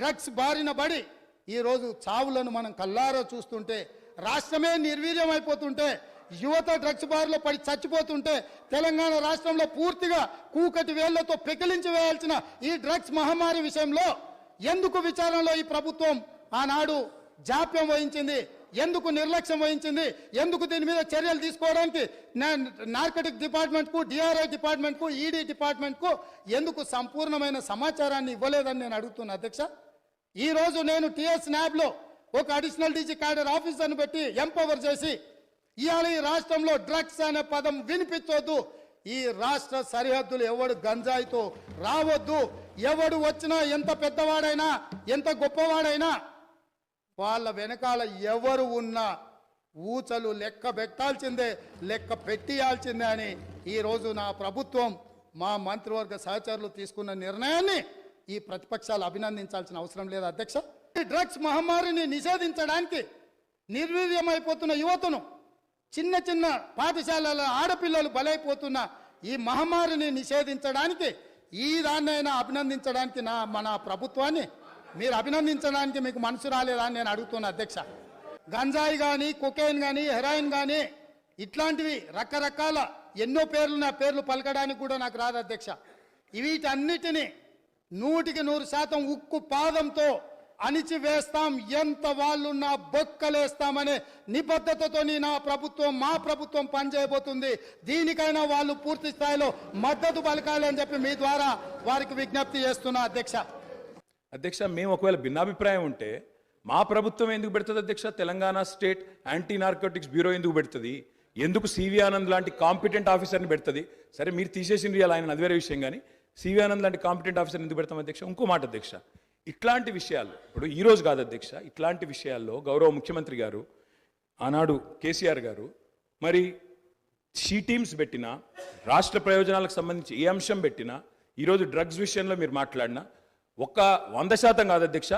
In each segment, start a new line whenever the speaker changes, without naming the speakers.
Drugs బారిన పడి ఈరోజు చావులను మనం కల్లారా చూస్తుంటే, రాష్ట్రమే నిర్వీర్యం అయిపోతుంటే, యువత డ్రగ్స్ బారిలో పడి చచ్చిపోతుంటే, తెలంగాణ రాష్ట్రంలో పూర్తిగా కూకటి వేళ్లతో పెకిలించి వేయాల్సిన ఈ డ్రగ్స్ మహమ్మారి విషయంలో ఎందుకు విచారణలో ఈ ప్రభుత్వం ఆనాడు జాప్యం వహించింది, ఎందుకు నిర్లక్ష్యం వహించింది, ఎందుకు దీని మీద చర్యలు తీసుకోవడానికి నార్కటిక్ డిపార్ట్మెంట్కు, డిఆర్ఐ డిపార్ట్మెంట్కు, ఈడీ డిపార్ట్మెంట్కు ఎందుకు సంపూర్ణమైన సమాచారాన్ని ఇవ్వలేదని నేను అడుగుతున్నా అధ్యక్ష. ఈరోజు నేను టీఎస్ న్యాబ్లో ఒక అడిషనల్ డీజీ క్యాడర్ ఆఫీసర్ను పెట్టి ఎంపవర్ చేసి ఇవాళ ఈ రాష్ట్రంలో డ్రగ్స్ అనే పదం వినిపించొద్దు, ఈ రాష్ట్ర సరిహద్దులు ఎవడు గంజాయితో రావద్దు, ఎవడు వచ్చినా ఎంత పెద్దవాడైనా ఎంత గొప్పవాడైనా వాళ్ళ వెనకాల ఎవరు ఉన్నా ఊచలు లెక్క పెట్టాల్సిందే, లెక్క పెట్టియాల్సిందే అని ఈరోజు నా ప్రభుత్వం మా మంత్రివర్గ సహచరులు తీసుకున్న నిర్ణయాన్ని ఈ ప్రతిపక్షాలు అభినందించాల్సిన అవసరం లేదు అధ్యక్ష. ఈ డ్రగ్స్ మహమ్మారిని నిషేధించడానికి నిర్వీర్యమైపోతున్న యువతను, చిన్న చిన్న పాఠశాలల ఆడపిల్లలు బలైపోతున్న ఈ మహమ్మారిని నిషేధించడానికి ఈ దాన్నైనా అభినందించడానికి మన ప్రభుత్వాన్ని మీరు అభినందించడానికి మీకు మనసు రాలేదా అని నేను అడుగుతున్నా అధ్యక్ష. గంజాయి కానీ, కొకైన్ కానీ, హెరాయిన్ కానీ ఇట్లాంటివి రకరకాల ఎన్నో పేర్లు, పేర్లు పలకడానికి కూడా నాకు రాదు అధ్యక్ష. వీటన్నిటినీ 100% ఉక్కు పాదంతో అణిచివేస్తాం, ఎంత వాళ్ళున్నా బొక్కలేస్తామనే నిబద్ధతతో మా ప్రభుత్వం పనిచేయబోతుంది. దీనికైనా వాళ్ళు పూర్తి స్థాయిలో మద్దతు పలకాలి అని చెప్పి మీ ద్వారా వారికి విజ్ఞప్తి చేస్తున్నా అధ్యక్ష.
అధ్యక్ష, మేము ఒకవేళ భిన్నాభిప్రాయం ఉంటే మా ప్రభుత్వం ఎందుకు పెడుతుంది అధ్యక్ష? Telangana state anti narcotics bureau ఎందుకు పెడుతుంది? ఎందుకు సివి ఆనంద్ లాంటి కాంపిటెంట్ ఆఫీసర్ని పెడుతుంది? సరే, మీరు తీసేసింది ఇలా ఆయన, అది వేరే విషయం. కానీ సివి ఆనంద్ లాంటి కాంపిటెంట్ ఆఫీసర్ ఎందుకు పెడతాం అధ్యక్ష? ఇంకో మాట అధ్యక్ష, ఇట్లాంటి విషయాలు ఇప్పుడు ఈరోజు కాదు అధ్యక్ష, ఇట్లాంటి విషయాల్లో గౌరవ ముఖ్యమంత్రి గారు ఆనాడు కేసీఆర్ గారు మరి షీ టీమ్స్ పెట్టినా, రాష్ట్ర ప్రయోజనాలకు సంబంధించి ఏ అంశం పెట్టినా, ఈరోజు డ్రగ్స్ విషయంలో మీరు మాట్లాడినా ఒక 100% కాదు అధ్యక్ష,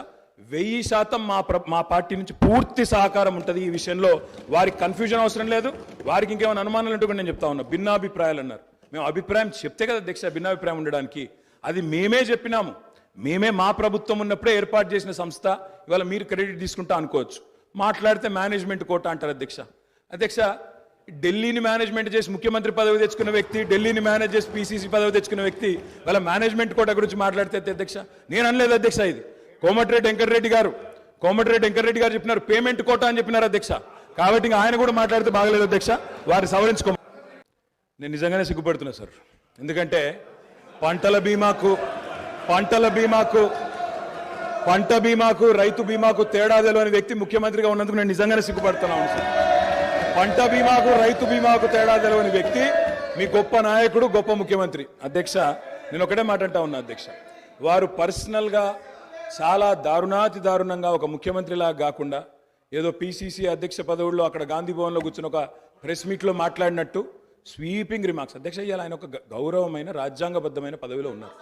1000% మా పార్టీ నుంచి పూర్తి సహకారం ఉంటుంది ఈ విషయంలో. వారికి కన్ఫ్యూజన్ అవసరం లేదు, వారికి ఇంకేమైనా అనుమానాలు ఉంటే కూడా నేను చెప్తా ఉన్నా. భిన్నాభిప్రాయాలు అన్నారు, మేము అభిప్రాయం చెప్తే కదా అధ్యక్ష భిన్నాభిప్రాయం ఉండడానికి. అది మేమే చెప్పినాము, మేమే మా ప్రభుత్వం ఉన్నప్పుడే ఏర్పాటు చేసిన సంస్థ. ఇవాళ మీరు క్రెడిట్ తీసుకుంటా అనుకోవచ్చు, మాట్లాడితే మేనేజ్మెంట్ కోట అంటారు అధ్యక్ష. అధ్యక్ష, ఢిల్లీని మేనేజ్మెంట్ చేసి ముఖ్యమంత్రి పదవి తెచ్చుకున్న వ్యక్తి, ఢిల్లీని మేనేజ్ చేసి పీసీసీ పదవి తెచ్చుకున్న వ్యక్తి వాళ్ళ మేనేజ్మెంట్ కోట గురించి మాట్లాడితే అధ్యక్ష నేను అనలేదు అధ్యక్ష. ఇది కోమటిరెడ్డి వెంకటరెడ్డి గారు చెప్పినారు, పేమెంట్ కోట అని చెప్పినారు అధ్యక్ష. కాబట్టి ఆయన కూడా మాట్లాడితే బాగలేదు అధ్యక్ష, వారి సవరించుకో. నేను నిజంగానే సిగ్గుపడుతున్నా సార్, ఎందుకంటే పంట బీమాకు రైతు బీమాకు తేడా తెలియని వ్యక్తి ముఖ్యమంత్రిగా ఉన్నందుకు నేను నిజంగానే సిగ్గుపడుతున్నాను సార్. పంట బీమాకు రైతు బీమాకు తేడా తెలియని వ్యక్తి మీ గొప్ప నాయకుడు, గొప్ప ముఖ్యమంత్రి. అధ్యక్ష, నేను ఒకటే మాట అంటా ఉన్నా అధ్యక్ష, వారు పర్సనల్గా చాలా దారుణంగా ఒక ముఖ్యమంత్రిలాగా కాకుండా ఏదో పీసీసీ అధ్యక్ష పదవుల్లో అక్కడ గాంధీ భవన్లో కూర్చుని ఒక ప్రెస్ మీట్లో మాట్లాడినట్టు స్వీపింగ్ రిమార్క్స్. అధ్యక్ష, ఇవాళ ఆయన ఒక గౌరవమైన రాజ్యాంగబద్ధమైన పదవిలో ఉన్నారు.